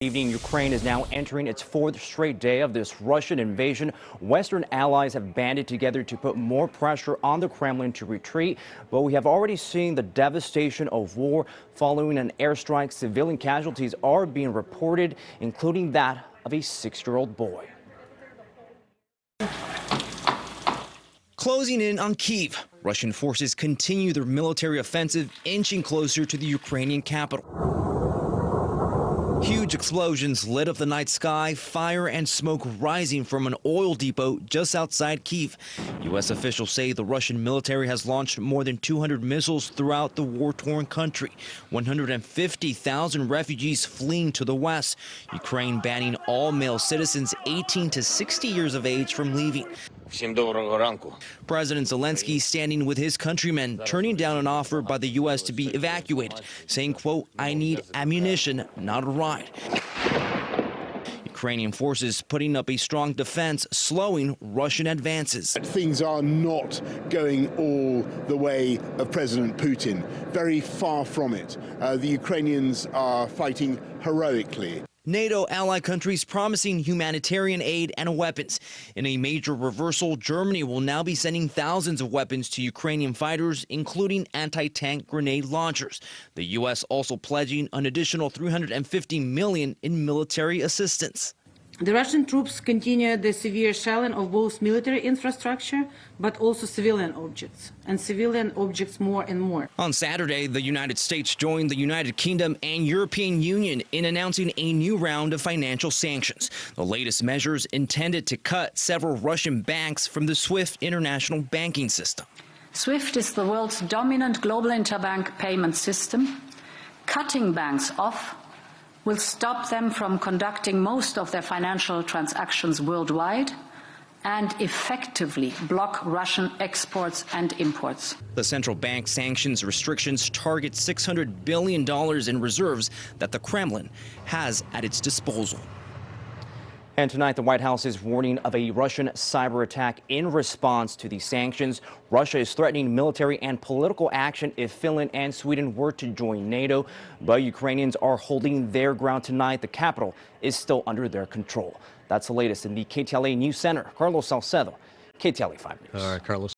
Evening, Ukraine is now entering its fourth straight day of this Russian invasion. Western allies have banded together to put more pressure on the Kremlin to retreat, but we have already seen the devastation of war. Following an airstrike, civilian casualties are being reported, including that of a 6-year-old boy. Closing in on Kyiv, Russian forces continue their military offensive, inching closer to the Ukrainian capital. Huge explosions lit up the night sky, fire and smoke rising from an oil depot just outside Kyiv. U.S. officials say the Russian military has launched more than 200 missiles throughout the war-torn country. 150,000 refugees fleeing to the west. Ukraine banning all male citizens 18 to 60 years of age from leaving. President Zelensky standing with his countrymen, turning down an offer by the U.S. to be evacuated, saying, quote, "I need ammunition, not a ride." Ukrainian forces putting up a strong defense, slowing Russian advances. Things are not going all the way of President Putin. Very far from it. The Ukrainians are fighting heroically. NATO ally countries promising humanitarian aid and weapons. In a major reversal, Germany will now be sending thousands of weapons to Ukrainian fighters, including anti-tank grenade launchers. The U.S. also pledging an additional $350 million in military assistance. The Russian troops continue the severe shelling of both military infrastructure, but also civilian objects, and civilian objects more and more. On Saturday, the United States joined the United Kingdom and European Union in announcing a new round of financial sanctions. The latest measures intended to cut several Russian banks from the SWIFT international banking system. SWIFT is the world's dominant global interbank payment system. Cutting banks off will stop them from conducting most of their financial transactions worldwide and effectively block Russian exports and imports. The central bank sanctions restrictions target $600 billion in reserves that the Kremlin has at its disposal. And tonight, the White House is warning of a Russian cyber attack in response to the sanctions. Russia is threatening military and political action if Finland and Sweden were to join NATO. But Ukrainians are holding their ground tonight. The capital is still under their control. That's the latest in the KTLA News Center. Carlos Salcedo, KTLA 5 News. All right, Carlos.